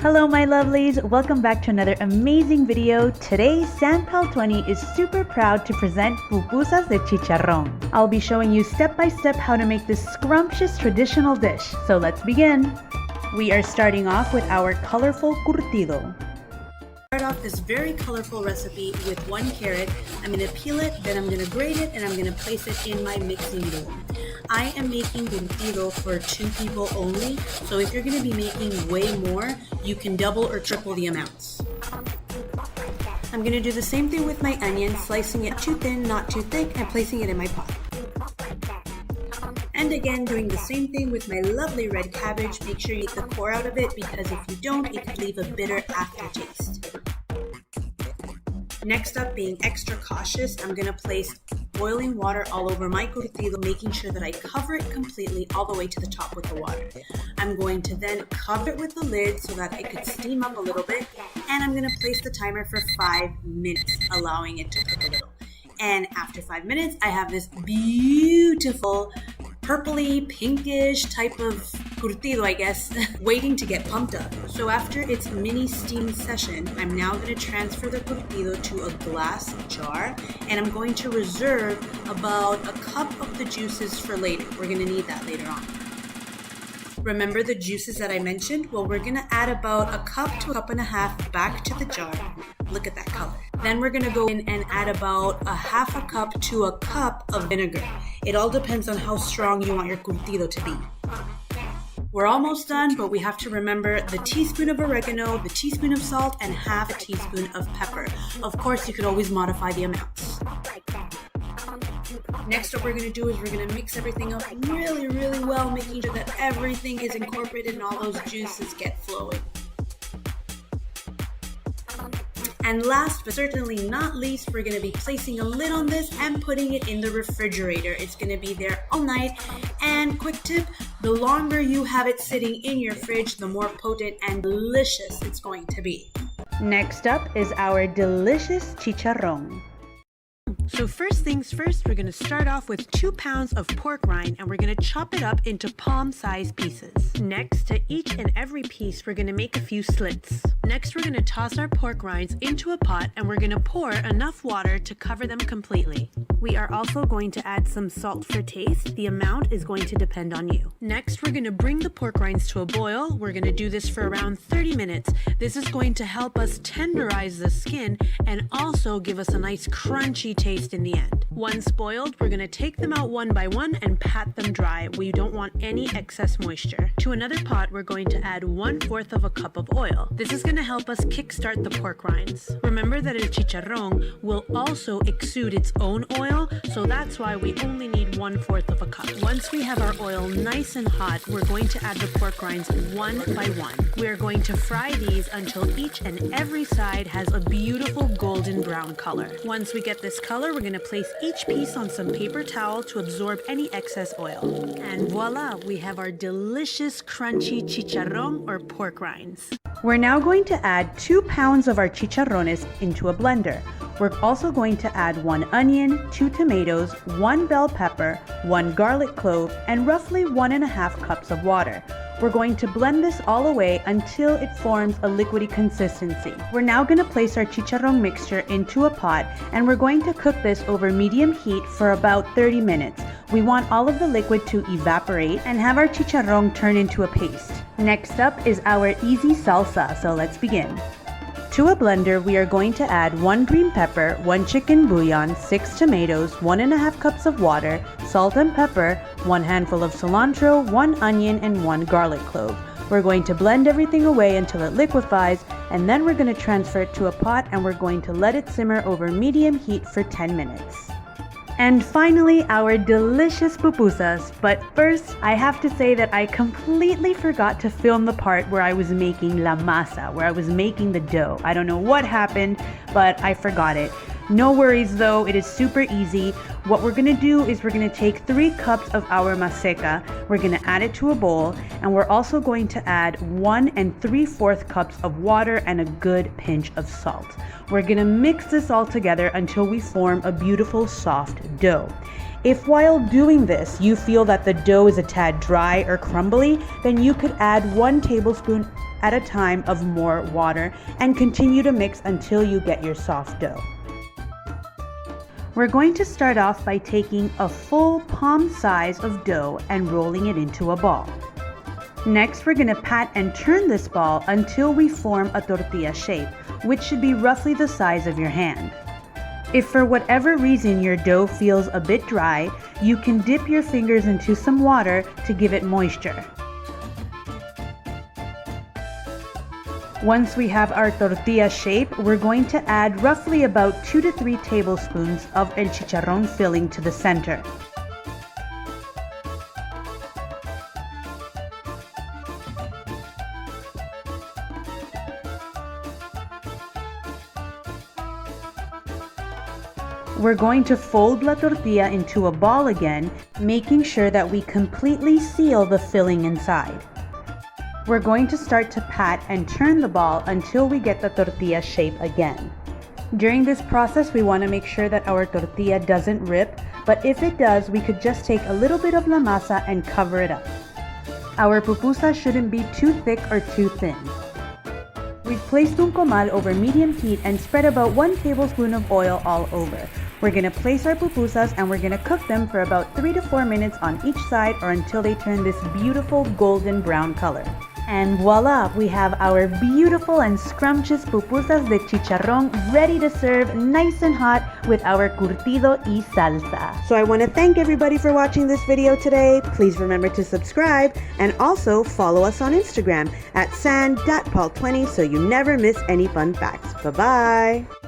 Hello my lovelies, welcome back to another amazing video. Today, Sanpal20 is super proud to present Pupusas de Chicharrón. I'll be showing you step by step how to make this scrumptious traditional dish. So let's begin. We are starting off with our colorful curtido. Start off this very colorful recipe with 1 carrot. I'm going to peel it, then I'm going to grate it, and I'm going to place it in my mixing bowl. I am making curtido for 2 people only, so if you're going to be making way more, you can double or triple the amounts. I'm going to do the same thing with my onion, slicing it too thin, not too thick, and placing it in my pot. And again, doing the same thing with my lovely red cabbage. Make sure you get the core out of it because if you don't, it could leave a bitter aftertaste. Next up, being extra cautious, I'm going to place boiling water all over my curtido, making sure that I cover it completely all the way to the top with the water. I'm going to then cover it with the lid so that it could steam up a little bit, and I'm going to place the timer for 5 minutes, allowing it to cook a little. And after 5 minutes, I have this beautiful purpley, pinkish type of curtido, I guess, waiting to get pumped up. So after its mini steam session, I'm now going to transfer the curtido to a glass jar, and I'm going to reserve about a cup of the juices for later. We're going to need that later on. Remember the juices that I mentioned? Well, we're going to add about a cup to a cup and a half back to the jar. Look at that color. Then we're going to go in and add about a half a cup to a cup of vinegar. It all depends on how strong you want your curtido to be. We're almost done, but we have to remember the teaspoon of oregano, the teaspoon of salt, and half a teaspoon of pepper. Of course, you could always modify the amounts. Next, what we're going to do is we're going to mix everything up really, really well, making sure that everything is incorporated and all those juices get flowing. And last but certainly not least, we're going to be placing a lid on this and putting it in the refrigerator. It's going to be there all night. And quick tip, the longer you have it sitting in your fridge, the more potent and delicious it's going to be. Next up is our delicious chicharron. So first things first, we're going to start off with 2 pounds of pork rind, and we're going to chop it up into palm-sized pieces. Next, to each and every piece, we're going to make a few slits. Next, we're going to toss our pork rinds into a pot, and we're going to pour enough water to cover them completely. We are also going to add some salt for taste. The amount is going to depend on you. Next, we're going to bring the pork rinds to a boil. We're going to do this for around 30 minutes. This is going to help us tenderize the skin and also give us a nice crunchy taste in the end. Once boiled, we're going to take them out one by one and pat them dry. We don't want any excess moisture. To another pot, we're going to add 1/4 of a cup of oil. This is going to help us kickstart the pork rinds. Remember that el chicharrón will also exude its own oil, so that's why we only need 1/4 of a cup. Once we have our oil nice and hot, we're going to add the pork rinds one by one. We're going to fry these until each and every side has a beautiful golden brown color. Once we get this color, we're going to place each piece on some paper towel to absorb any excess oil. And voila, we have our delicious crunchy chicharrón or pork rinds. We're now going to add 2 pounds of our chicharrones into a blender. We're also going to add 1 onion, 2 tomatoes, 1 bell pepper, 1 garlic clove, and roughly 1.5 cups of water. We're going to blend this all away until it forms a liquidy consistency. We're now going to place our chicharrón mixture into a pot, and we're going to cook this over medium heat for about 30 minutes. We want all of the liquid to evaporate and have our chicharrón turn into a paste. Next up is our easy salsa, so let's begin. To a blender, we are going to add 1 green pepper, 1 chicken bouillon, 6 tomatoes, 1.5 cups of water, salt and pepper, 1 handful of cilantro, 1 onion, and 1 garlic clove. We're going to blend everything away until it liquefies, and then we're going to transfer it to a pot, and we're going to let it simmer over medium heat for 10 minutes. And finally, our delicious pupusas. But first, I have to say that I completely forgot to film the part where I was making la masa, where I was making the dough. I don't know what happened, but I forgot it. No worries though, it is super easy. What we're gonna do is we're gonna take 3 cups of our Maseca, we're gonna add it to a bowl, and we're also going to add 1 3/4 cups of water and a good pinch of salt. We're gonna mix this all together until we form a beautiful soft dough. If while doing this you feel that the dough is a tad dry or crumbly, then you could add 1 tablespoon at a time of more water and continue to mix until you get your soft dough. We're going to start off by taking a full palm size of dough and rolling it into a ball. Next, we're going to pat and turn this ball until we form a tortilla shape, which should be roughly the size of your hand. If for whatever reason your dough feels a bit dry, you can dip your fingers into some water to give it moisture. Once we have our tortilla shape, we're going to add roughly about 2 to 3 tablespoons of el chicharron filling to the center. We're going to fold la tortilla into a ball again, making sure that we completely seal the filling inside. We're going to start to pat and turn the ball until we get the tortilla shape again. During this process, we want to make sure that our tortilla doesn't rip, but if it does, we could just take a little bit of la masa and cover it up. Our pupusa shouldn't be too thick or too thin. We've placed un comal over medium heat and spread about 1 tablespoon of oil all over. We're going to place our pupusas and we're going to cook them for about 3 to 4 minutes on each side or until they turn this beautiful golden brown color. And voila, we have our beautiful and scrumptious pupusas de chicharrón ready to serve nice and hot with our curtido y salsa. So I want to thank everybody for watching this video today. Please remember to subscribe and also follow us on Instagram at san.paul20 so you never miss any fun facts. Bye-bye.